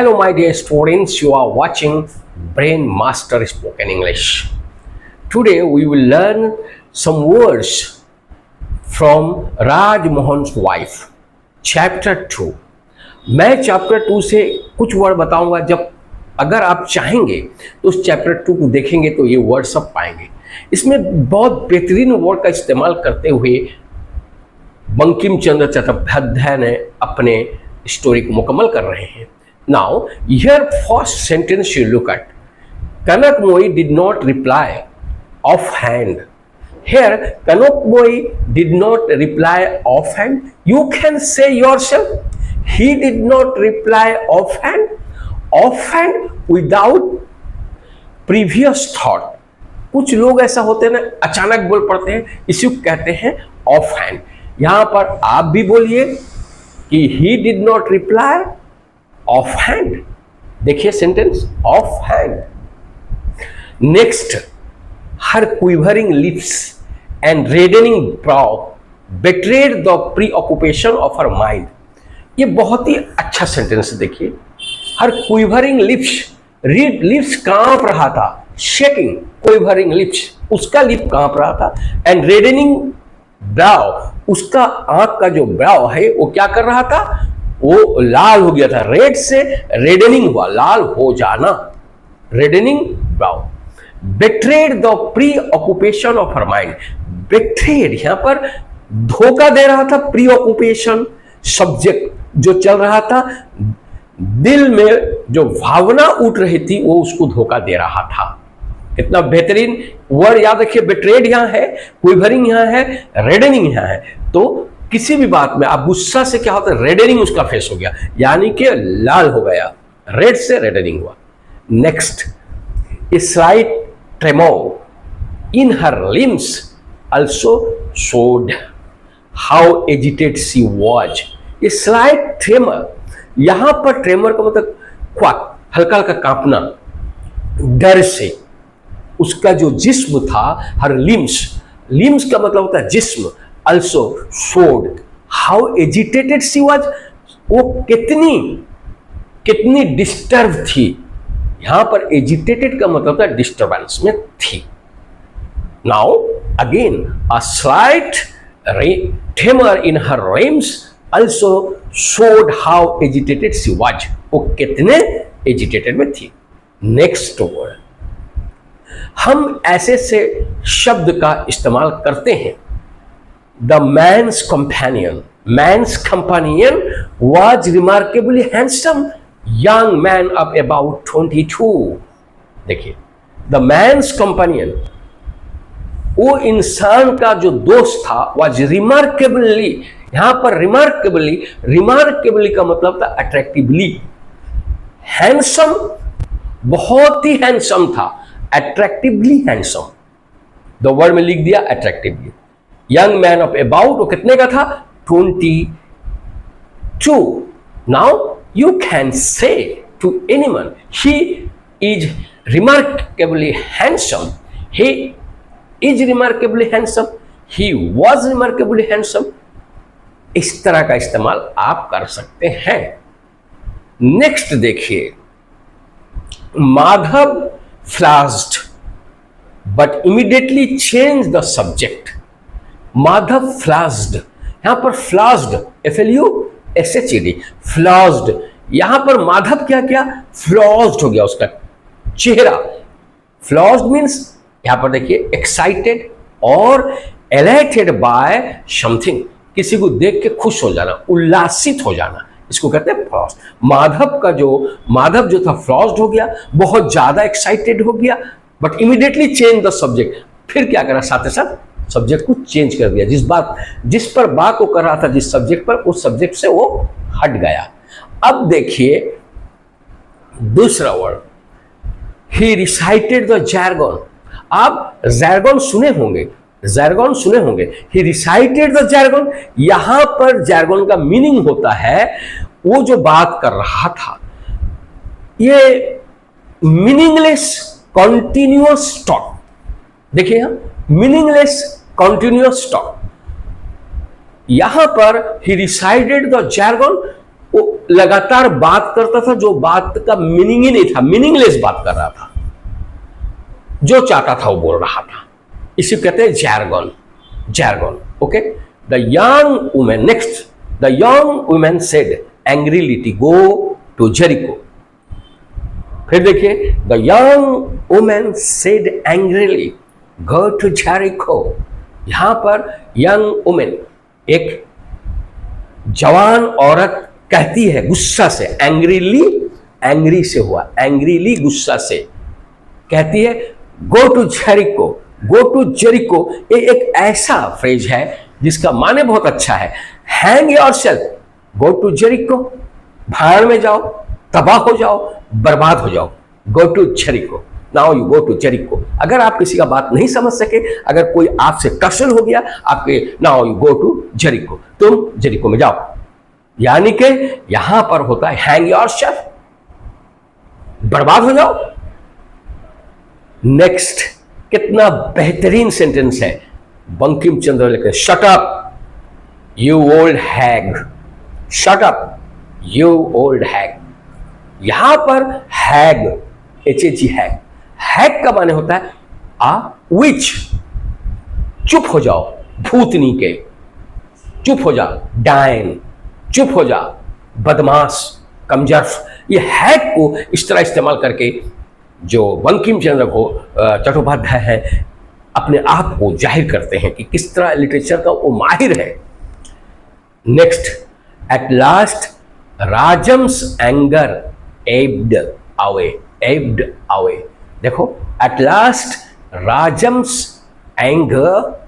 Hello, my dear students. You are watching Brain Master Spoken English. Today, we will learn some words from Raj Mohan's wife. Chapter 2. मैं chapter 2 से कुछ word बताऊंगा. जब अगर आप चाहेंगे तो उस चैप्टर 2 को देखेंगे तो ये वर्ड सब पाएंगे. इसमें बहुत बेहतरीन वर्ड का इस्तेमाल करते हुए बंकिम चंद्र चट्टोपाध्याय ने अपने स्टोरी को मुकम्मल कर रहे हैं. Now here first sentence you look at. Kanak मोई did not reply off hand. Here, Kanok boy did not reply offhand. You can say yourself, he did not reply offhand. Offhand without previous thought. कुछ लोग ऐसा होते हैं ना, अचानक बोल पड़ते हैं, इसी को कहते हैं offhand. यहां पर आप भी बोलिए कि he did not reply offhand. देखिए sentence offhand. Next, her quivering lips and reddening brow betrayed the preoccupation of her mind. ये बहुत ही अच्छा सेंटेंस देखिए. Her quivering lips, लिप्स कांप रहा था. Shaking, quivering lips, उसका लिप कांप रहा था. And reddening brow, उसका आंख का जो ब्राउ है वो क्या कर रहा था, वो लाल हो गया था. रेड से रेडनिंग हुआ, लाल हो जाना. Reddening brow. Betrayed the preoccupation of her mind. Betrayed यहां पर धोखा दे रहा था. preoccupation सब्जेक्ट जो चल रहा था, दिल में जो भावना उठ रही थी वो उसको धोखा दे रहा था. कितना बेहतरीन वर्ड याद रखिए. बेट्रेड यहां है, क्विवरिंग यहां है, रेडनिंग यहां है. तो किसी भी बात में आप गुस्सा से क्या होता है, रेडनिंग उसका फेस हो गया, यानी कि लाल हो गया. रेड से रेडनिंग हुआ. Next, a slight tremor in her limbs also showed how agitated she was. A slight tremor, यहां पर ट्रेमर का मतलब क्वाक, हल्का हल्का कांपना डर से. उसका जो जिस्म था, हर लिम्स, लिम्स का मतलब होता है जिस्म. also showed how agitated she was, वो कितनी डिस्टर्ब थी. यहां पर एजिटेटेड का मतलब था डिस्टर्बेंस में थी. Now again, a slight tremor in her limbs also showed how agitated she was, वो कितने एजिटेटेड में थी. नेक्स्ट वर्ड, हम ऐसे से शब्द का इस्तेमाल करते हैं. The man's companion. Man's companion was remarkably handsome young man of about 22. देखिए, the man's companion, वो इंसान का जो दोस्त था, was remarkably, यहां पर रिमार्केबली का मतलब था अट्रैक्टिवली. हैंडसम, बहुत ही हैंडसम था. अट्रैक्टिवली हैंडसम, दो वर्ड में लिख दिया attractively. Young man of about, वो कितने का था, 22. Now you can say to anyone, he is remarkably handsome. He is remarkably handsome. He was remarkably handsome. इस तरह का इस्तेमाल आप कर सकते हैं. नेक्स्ट देखिए, Madhav flushed but immediately change the subject. Madhav flushed, यहां पर फ्लास्ड, FLUSHED, फ्लॉज्ड. यहां पर माधव क्या किया, फ्लॉज्ड हो गया उसका चेहरा. फ्लॉज्ड मीन्स यहां पर देखिए एक्साइटेड और एलाइटेड बाय समथिंग, किसी को देख के खुश हो जाना, उल्लासित हो जाना, इसको कहते हैं फ्लॉज्ड. माधव जो था फ्लॉज्ड हो गया, बहुत ज्यादा एक्साइटेड हो गया. But immediately change the subject. फिर क्या करा, साथ ही साथ सब्जेक्ट को चेंज कर दिया. जिस पर बात को कर रहा था, जिस सब्जेक्ट पर, उस सब्जेक्ट से वो हट गया. अब देखिए दूसरा वर्ड, ही रिसाइटेड द जैरगन. आप जैरगन सुने होंगे. ही रिसाइटेड द जैरगन. यहां पर जैरगन का मीनिंग होता है वो जो बात कर रहा था, ये मीनिंगलेस कॉन्टिन्यूअस टॉक. देखिए यहां मीनिंगलेस कॉन्टिन्यूअस टॉक. यहां पर ही रिसाइडेड द जैरगन, वो लगातार बात करता था जो बात का मीनिंग ही नहीं था, मीनिंगलेस बात कर रहा था, जो चाहता था वो बोल रहा था। इसे कहते हैं jargon, jargon. Okay, the young women, next, the young women said angrily to go to Jericho. फिर देखिए, the young women said angrily go to Jericho. यहां पर यंग वुमेन, एक जवान औरत कहती है गुस्सा से, एंग्रीली, एंग्री से हुआ, एंग्रीली गुस्सा से कहती है go to Jericho. Go to Jericho ये एक ऐसा फ्रेज है जिसका माने बहुत अच्छा है, hang yourself, go to Jericho, भाड़ में जाओ, तबाह हो जाओ, बर्बाद हो जाओ, go to Jericho. Now you go to Jericho. अगर आप किसी का बात नहीं समझ सके, अगर कोई आपसे टसल हो गया आपके, now you go to Jericho, तुम जेरिको में जाओ। यानी कि यहां पर होता है हैंग योरसेल्फ, बर्बाद हो जाओ। नेक्स्ट, कितना बेहतरीन सेंटेंस है, बंकिम चंद्र लिखे, shut up you old hag, shut up you old hag. यहां पर हैग, HAG हैग, हैग का माने होता है आ विच, चुप हो जाओ, भूतनी के, चुप हो जा, डायन, चुप हो जा, बदमाश, कमजर्फ। ये हैग को इस तरह इस्तेमाल करके जो बंकिम चंद्र चट्टोपाध्याय है अपने आप को जाहिर करते हैं कि किस तरह लिटरेचर का वो माहिर है। Next, at last Rajam's anger ebbed away, ebbed away. देखो, at last Rajam's anger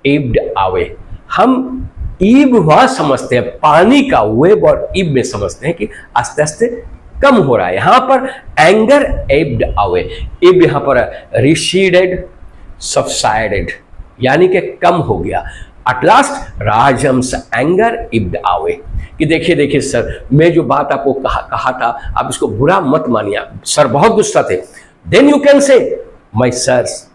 ebbed away. हम ईब वह समझते हैं, पानी का वेब और ईब में समझते हैं कि आस्ते आस्ते कम हो रहा है। यहां पर एंगर एब्ड अवे, ईब यहां पर रिसीडेड, सबसाइडेड, यानी कि कम हो गया। At last Rajam's anger ebbed away. कि देखिए सर, मैं जो बात आपको कहा था आप इसको बुरा मत मानिए, सर बहुत गुस्सा थे। Then you can say my sir's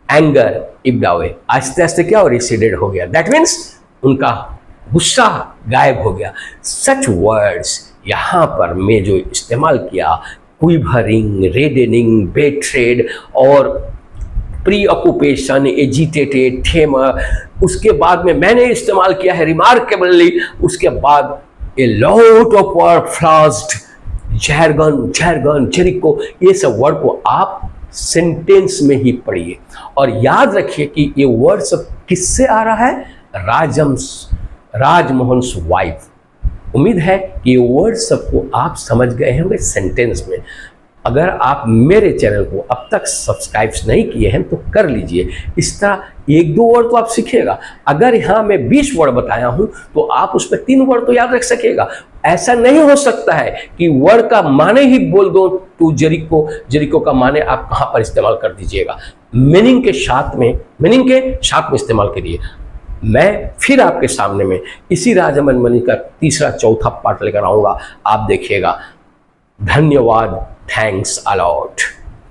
anger ebbed away, आस्ते आस्ते क्या, रिसीडेड हो गया। दैट मीन्स उनका गुस्सा गायब हो गया। सच वर्ड्स यहां पर मैं जो इस्तेमाल किया, क्विवरिंग, रेडनिंग, बेट्रेड और प्री ऑक्यूपेशन, एजिटेटेड, ठेमर, उसके बाद में मैंने इस्तेमाल किया है रिमार्केबली, उसके बाद a lot of word flushed, jargon, jargon, Jericho, ये सब वर्ड को आप सेंटेंस में ही पढ़िए और याद रखिए कि ये वर्ड सब किससे आ रहा है, राजमोहन वाइफ। उम्मीद है कि ये वर्ड सबको आप समझ गए होंगे सेंटेंस में। अगर आप मेरे चैनल को अब तक सब्सक्राइब नहीं किए हैं तो कर लीजिए, इस तरह एक दो वर्ड तो आप सीखिएगा। अगर यहाँ मैं 20 वर्ड बताया हूँ तो आप उसमें 3 वर्ड तो याद रख सकेगा। ऐसा नहीं हो सकता है कि वर्ड का माने ही बोल दो टू जेरिको, जेरिको का माने आप कहाँ पर इस्तेमाल कर दीजिएगा, मीनिंग के साथ में इस्तेमाल करिए। मैं फिर आपके सामने में इसी राजा मनमनी का तीसरा चौथा पार्ट लेकर आऊँगा, आप देखिएगा। धन्यवाद, थैंक्स अ लॉट।